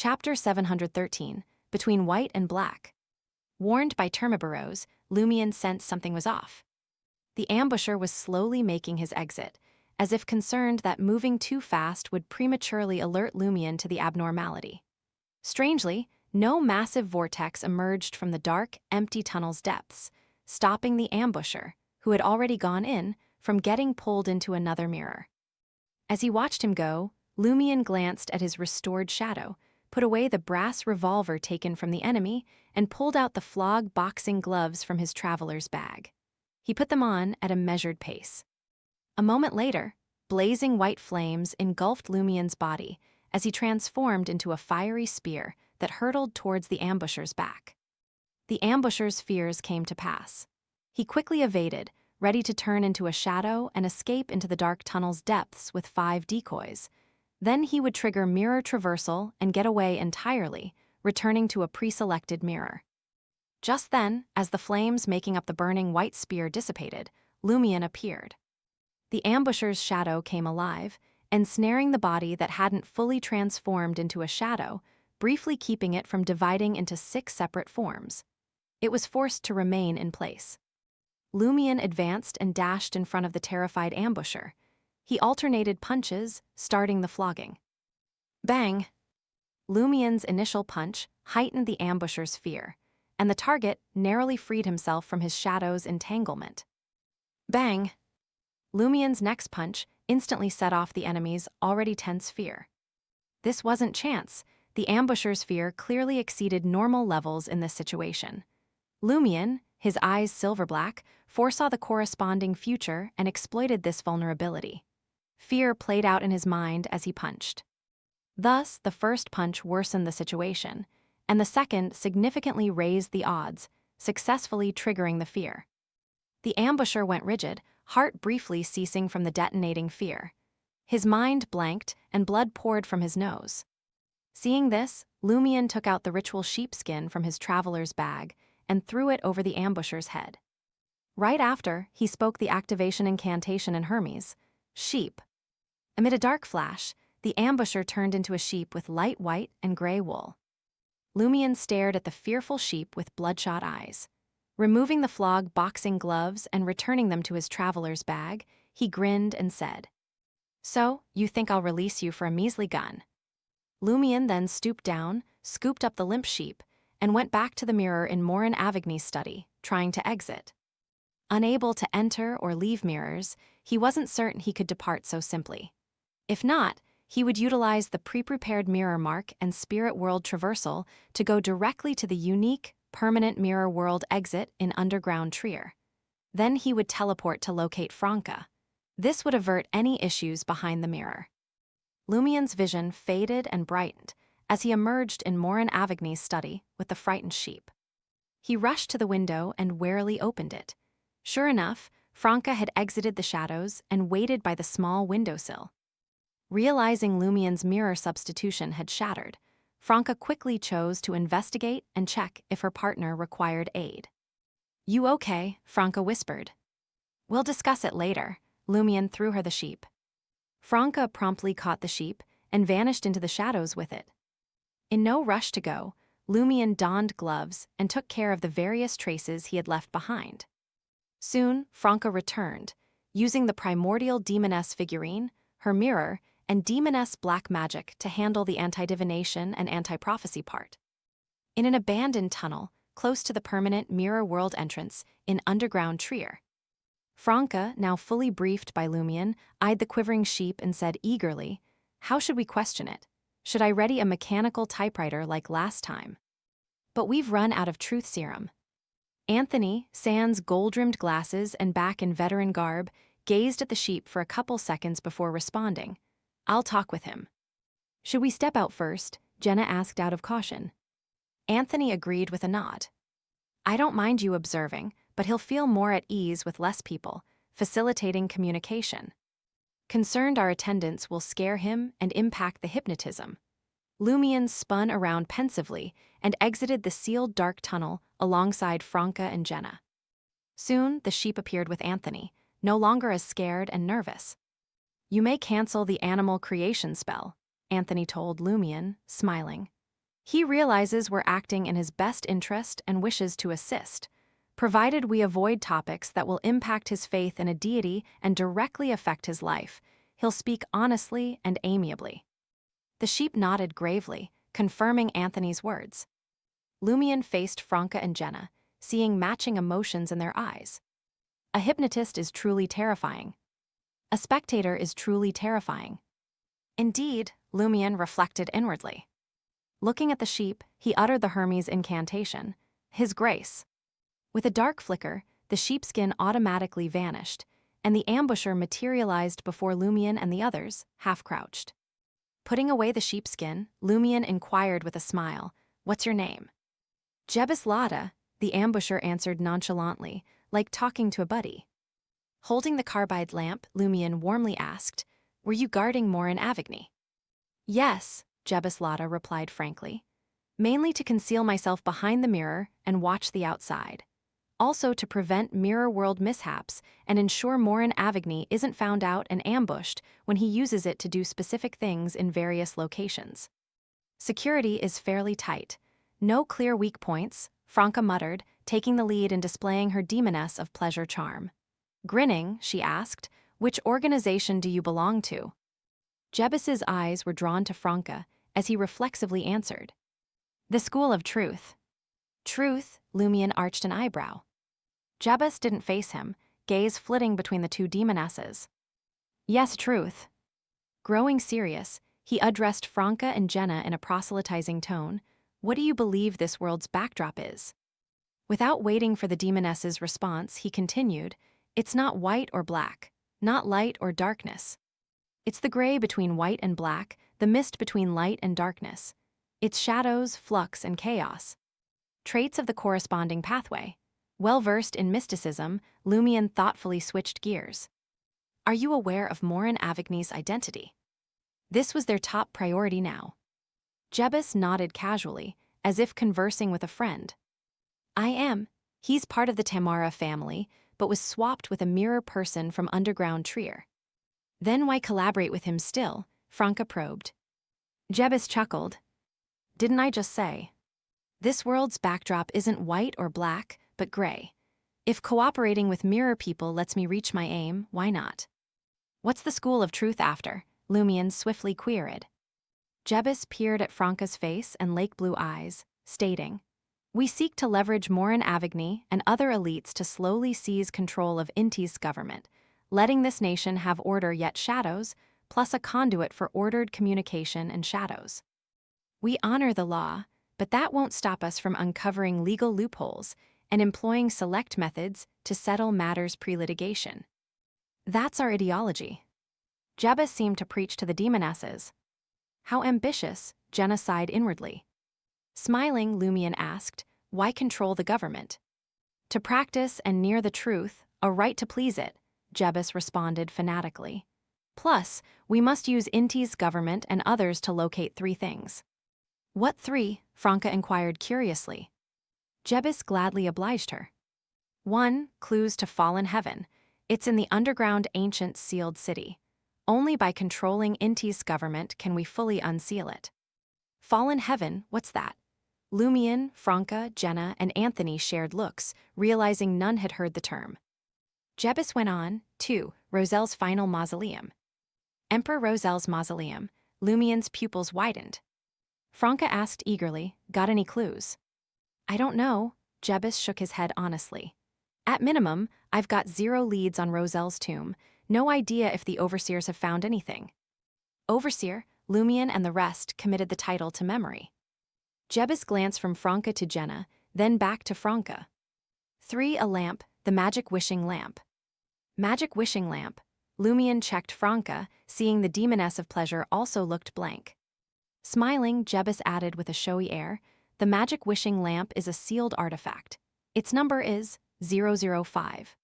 Chapter 713, Between White and Black. Warned by Termiboros, Lumion sensed something was off. The ambusher was slowly making his exit, as if concerned that moving too fast would prematurely alert Lumion to the abnormality. Strangely, no massive vortex emerged from the dark, empty tunnel's depths, stopping the ambusher, who had already gone in, from getting pulled into another mirror. As he watched him go, Lumion glanced at his restored shadow, put away the brass revolver taken from the enemy, and pulled out the flog boxing gloves from his traveler's bag. He put them on at a measured pace. A moment later, blazing white flames engulfed Lumion's body as he transformed into a fiery spear that hurtled towards the ambusher's back. The ambusher's fears came to pass. He quickly evaded, ready to turn into a shadow and escape into the dark tunnel's depths with 5 decoys. Then he would trigger mirror traversal and get away entirely, returning to a pre-selected mirror. Just then, as the flames making up the burning white spear dissipated, Lumion appeared. The ambusher's shadow came alive, ensnaring the body that hadn't fully transformed into a shadow, briefly keeping it from dividing into 6 separate forms. It was forced to remain in place. Lumion advanced and dashed in front of the terrified ambusher. He alternated punches, starting the flogging. Bang! Lumion's initial punch heightened the ambusher's fear, and the target narrowly freed himself from his shadow's entanglement. Bang! Lumion's next punch instantly set off the enemy's already tense fear. This wasn't chance. The ambusher's fear clearly exceeded normal levels in this situation. Lumion, his eyes silver-black, foresaw the corresponding future and exploited this vulnerability. Fear played out in his mind as he punched. Thus, the first punch worsened the situation, and the second significantly raised the odds, successfully triggering the fear. The ambusher went rigid, heart briefly ceasing from the detonating fear. His mind blanked, and blood poured from his nose. Seeing this, Lumion took out the ritual sheepskin from his traveler's bag and threw it over the ambusher's head. Right after, he spoke the activation incantation in Hermes, sheep. Amid a dark flash, the ambusher turned into a sheep with light white and gray wool. Lumion stared at the fearful sheep with bloodshot eyes. Removing the flog boxing gloves and returning them to his traveler's bag, he grinned and said, "So, you think I'll release you for a measly gun?" Lumion then stooped down, scooped up the limp sheep, and went back to the mirror in Morin Avigny's study, trying to exit. Unable to enter or leave mirrors, he wasn't certain he could depart so simply. If not, he would utilize the pre-prepared mirror mark and spirit world traversal to go directly to the unique, permanent mirror world exit in underground Trier. Then he would teleport to locate Franca. This would avert any issues behind the mirror. Lumion's vision faded and brightened as he emerged in Morin Avigny's study with the frightened sheep. He rushed to the window and warily opened it. Sure enough, Franca had exited the shadows and waited by the small windowsill. Realizing Lumion's mirror substitution had shattered, Franca quickly chose to investigate and check if her partner required aid. "You okay?" Franca whispered. "We'll discuss it later." Lumion threw her the sheep. Franca promptly caught the sheep and vanished into the shadows with it. In no rush to go, Lumion donned gloves and took care of the various traces he had left behind. Soon, Franca returned, using the primordial demoness figurine, her mirror, and demoness black magic to handle the anti-divination and anti-prophecy part. In an abandoned tunnel, close to the permanent mirror world entrance in underground Trier, Franca, now fully briefed by Lumion, eyed the quivering sheep and said eagerly, "How should we question it? Should I ready a mechanical typewriter like last time? But we've run out of truth serum." Anthony, sans gold-rimmed glasses and back in veteran garb, gazed at the sheep for a couple seconds before responding, "I'll talk with him." "Should we step out first?" Jenna asked out of caution. Anthony agreed with a nod. "I don't mind you observing, but he'll feel more at ease with less people, facilitating communication. Concerned our attendance will scare him and impact the hypnotism." Lumion spun around pensively and exited the sealed dark tunnel alongside Franca and Jenna. Soon, the sheep appeared with Anthony, no longer as scared and nervous. "You may cancel the animal creation spell," Anthony told Lumion, smiling. He realizes we're acting in his best interest and wishes to assist, provided we avoid topics that will impact his faith in a deity and directly affect his life. He'll speak honestly and amiably. The sheep nodded gravely, confirming Anthony's words. Lumion faced Franca and Jenna, seeing matching emotions in their eyes. A hypnotist is truly terrifying. A spectator is truly terrifying. Indeed, Lumion reflected inwardly. Looking at the sheep, he uttered the Hermes incantation, His Grace. With a dark flicker, the sheepskin automatically vanished, and the ambusher materialized before Lumion and the others, half-crouched. Putting away the sheepskin, Lumion inquired with a smile, "What's your name?" "Jebus Lada," the ambusher answered nonchalantly, like talking to a buddy. Holding the carbide lamp, Lumion warmly asked, "Were you guarding Morin Avigny?" "Yes," Jebus Lada replied frankly. "Mainly to conceal myself behind the mirror and watch the outside. Also to prevent mirror world mishaps and ensure Morin Avigny isn't found out and ambushed when he uses it to do specific things in various locations. Security is fairly tight. No clear weak points," Franca muttered, taking the lead in displaying her demoness of pleasure charm. Grinning, she asked, "Which organization do you belong to?" Jebus's eyes were drawn to Franca as he reflexively answered, "The School of Truth." "Truth?" Lumion arched an eyebrow. Jebus didn't face him, gaze flitting between the two demonesses. "Yes, truth." Growing serious, he addressed Franca and Jenna in a proselytizing tone. "What do you believe this world's backdrop is?" Without waiting for the demoness's response, he continued, "It's not white or black, not light or darkness. It's the gray between white and black, the mist between light and darkness. It's shadows, flux, and chaos. Traits of the corresponding pathway." Well-versed in mysticism, Lumion thoughtfully switched gears. "Are you aware of Morin Avigny's identity?" This was their top priority now. Jebus nodded casually, as if conversing with a friend. "I am. He's part of the Tamara family, but was swapped with a mirror person from underground Trier." "Then why collaborate with him still?" Franca probed. Jebus chuckled. "Didn't I just say? This world's backdrop isn't white or black, but gray. If cooperating with mirror people lets me reach my aim, why not?" "What's the School of Truth after?" Lumion swiftly queried. Jebus peered at Franca's face and lake-blue eyes, stating, "We seek to leverage Morin Avigny and other elites to slowly seize control of Inti's government, letting this nation have order yet shadows, plus a conduit for ordered communication and shadows. We honor the law, but that won't stop us from uncovering legal loopholes and employing select methods to settle matters pre-litigation. That's our ideology." Jebus seemed to preach to the demonesses. "How ambitious," Jenna sighed inwardly. Smiling, Lumion asked, "Why control the government?" "To practice and near the truth, a right to please it," Jebus responded fanatically. "Plus, we must use Inti's government and others to locate 3 things." "What 3? Franca inquired curiously. Jebus gladly obliged her. 1. Clues to fallen heaven. It's in the underground ancient sealed city. Only by controlling Inti's government can we fully unseal it. Fallen heaven, what's that? Lumion, Franca, Jenna, and Anthony shared looks, realizing none had heard the term. Jebus went on. 2. Roselle's final mausoleum. Emperor Roselle's mausoleum. Lumion's pupils widened. Franca asked eagerly, "Got any clues?" "I don't know," Jebus shook his head honestly. "At minimum, I've got 0 leads on Roselle's tomb, no idea if the overseers have found anything." Overseer, Lumion and the rest committed the title to memory. Jebus glanced from Franca to Jenna, then back to Franca. 3. A lamp, the magic wishing lamp. Magic wishing lamp. Lumion checked Franca, seeing the demoness of pleasure also looked blank. Smiling, Jebus added with a showy air, "The magic wishing lamp is a sealed artifact. Its number is 005.